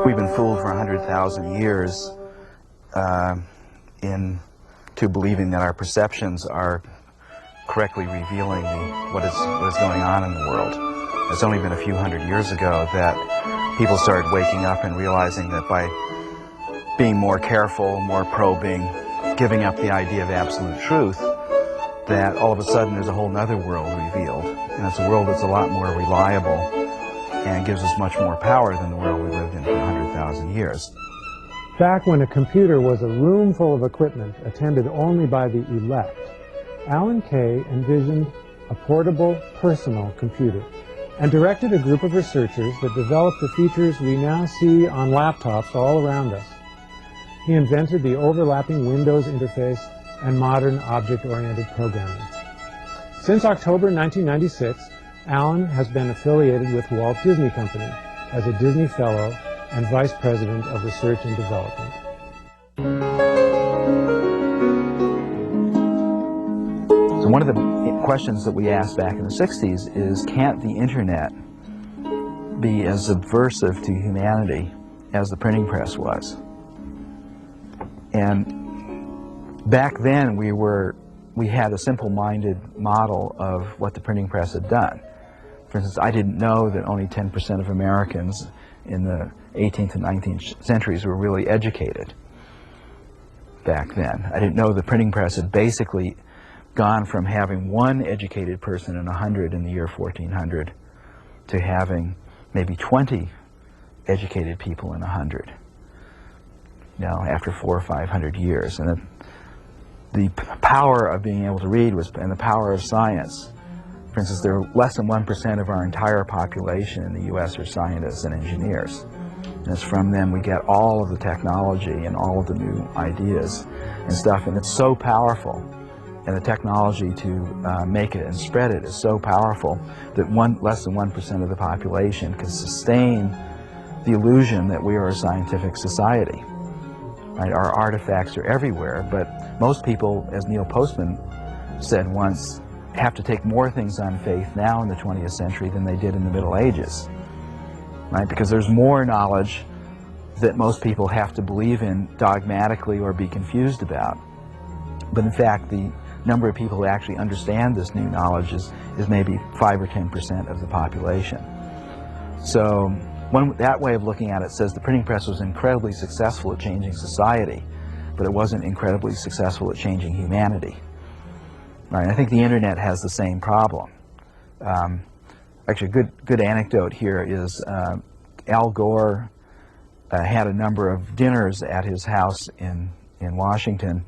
We've been fooled for 100,000 years into believing that our perceptions are correctly revealing what is going on in the world. It's only been a few hundred years ago that people started waking up and realizing that by being more careful, more probing, giving up the idea of absolute truth, that all of a sudden there's a whole other world revealed. And it's a world that's a lot more reliable and gives us much more power than the world we lived in for 100,000 years. Back when a computer was a room full of equipment attended only by the elect, Alan Kay envisioned a portable, personal computer and directed a group of researchers that developed the features we now see on laptops all around us. He invented the overlapping Windows interface and modern object-oriented programming. Since October 1996, Alan has been affiliated with Walt Disney Company as a Disney Fellow and Vice President of Research and Development. So one of the questions that we asked back in the 60s is, can't the internet be as subversive to humanity as the printing press was? And back then we had a simple-minded model of what the printing press had done. For instance, I didn't know that only 10% of Americans in the 18th and 19th centuries were really educated back then. I didn't know the printing press had basically gone from having one educated person in 100 in the year 1400 to having maybe 20 educated people in 100. After 400 or 500 years. And the power of being able to read and the power of science. For instance, there are less than 1% of our entire population in the U.S. are scientists and engineers. And it's from them we get all of the technology and all of the new ideas and stuff. And it's so powerful. And the technology to make it and spread it is so powerful that less than 1% of the population can sustain the illusion that we are a scientific society. Right? Our artifacts are everywhere, but most people, as Neil Postman said once, have to take more things on faith now in the 20th century than they did in the Middle Ages. Right? Because there's more knowledge that most people have to believe in dogmatically or be confused about. But in fact, the number of people who actually understand this new knowledge is maybe 5 or 10% of the population. So that way of looking at it says the printing press was incredibly successful at changing society, but it wasn't incredibly successful at changing humanity. Right? I think the internet has the same problem. Actually, a good anecdote here is Al Gore had a number of dinners at his house in Washington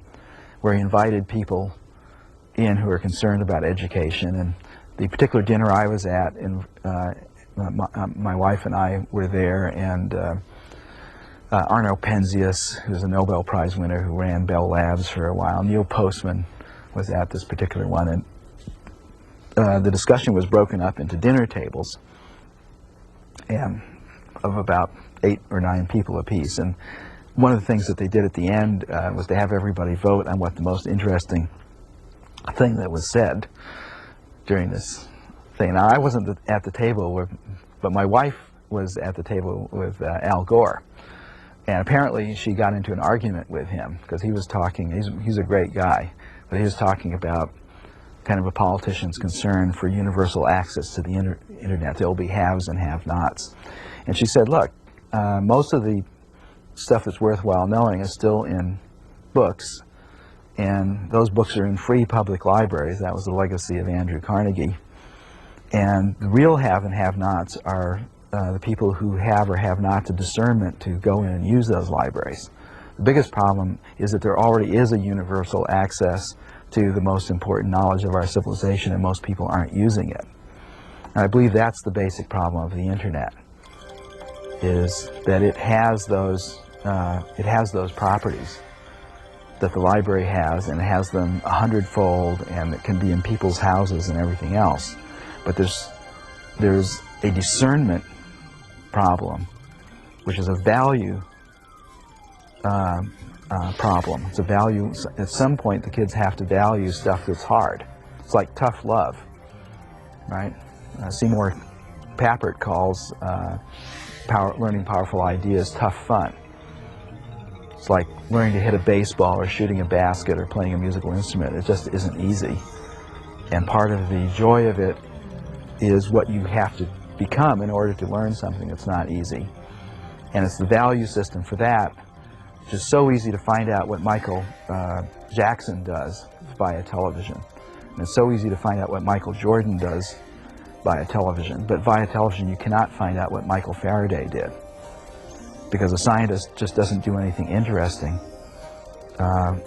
where he invited people in who were concerned about education. And the particular dinner I was at, my wife and I were there, and Arno Penzias, who's a Nobel Prize winner who ran Bell Labs for a while, Neil Postman was at this particular one, and the discussion was broken up into dinner tables and of about 8 or 9 people apiece. And one of the things that they did at the end was to have everybody vote on what the most interesting thing that was said during this thing. Now, I wasn't at the table, but my wife was at the table with Al Gore. And apparently she got into an argument with him because he was talking, he's a great guy, but he was talking about kind of a politician's concern for universal access to the internet. There'll be haves and have-nots. And she said, look, most of the stuff that's worthwhile knowing is still in books, and those books are in free public libraries. That was the legacy of Andrew Carnegie. And the real have and have-nots are the people who have or have not the discernment to go in and use those libraries. The biggest problem is that there already is a universal access to the most important knowledge of our civilization, and most people aren't using it. And I believe that's the basic problem of the internet, is that it has those properties that the library has, and it has them 100-fold, and it can be in people's houses and everything else. But there's a discernment problem, which is a value problem. It's a value. At some point, the kids have to value stuff that's hard. It's like tough love, right? Seymour Papert calls learning powerful ideas tough fun. It's like learning to hit a baseball or shooting a basket or playing a musical instrument. It just isn't easy. And part of the joy of it is what you have to become in order to learn something that's not easy. And it's the value system for that, which is so easy to find out what Michael Jackson does via television. And it's so easy to find out what Michael Jordan does via television. But via television you cannot find out what Michael Faraday did, because a scientist just doesn't do anything interesting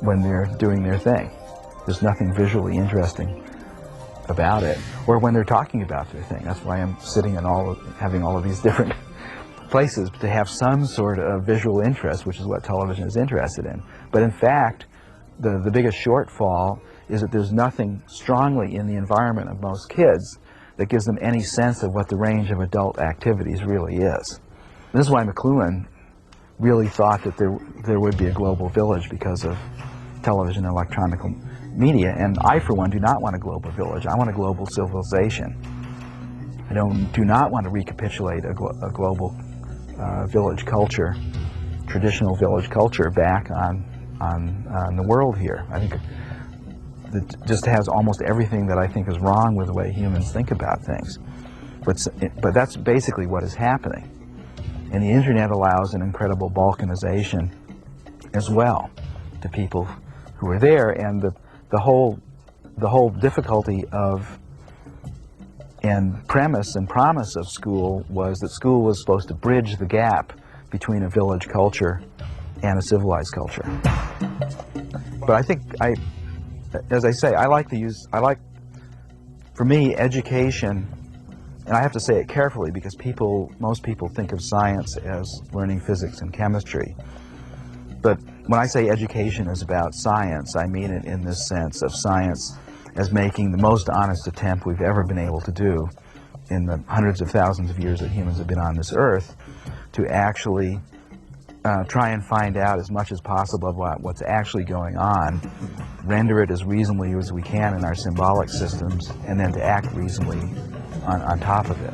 when they're doing their thing. There's nothing visually interesting about it, or when they're talking about their thing. That's why I'm sitting in having all of these different places, to have some sort of visual interest, which is what television is interested in. But in fact, the biggest shortfall is that there's nothing strongly in the environment of most kids that gives them any sense of what the range of adult activities really is. This is why McLuhan really thought that there would be a global village because of television and electronic media, and I, for one, do not want a global village. I want a global civilization. I do not want to recapitulate a global village culture, traditional village culture, back on the world here. I think it just has almost everything that I think is wrong with the way humans think about things. But that's basically what is happening. And the internet allows an incredible balkanization as well to people who are there, and the whole difficulty of and premise and promise of school was that school was supposed to bridge the gap between a village culture and a civilized culture. But I think as I say, for me, education, and I have to say it carefully because most people think of science as learning physics and chemistry. But when I say education is about science, I mean it in this sense of science as making the most honest attempt we've ever been able to do in the hundreds of thousands of years that humans have been on this earth, to actually try and find out as much as possible about what's actually going on, render it as reasonably as we can in our symbolic systems, and then to act reasonably on top of it.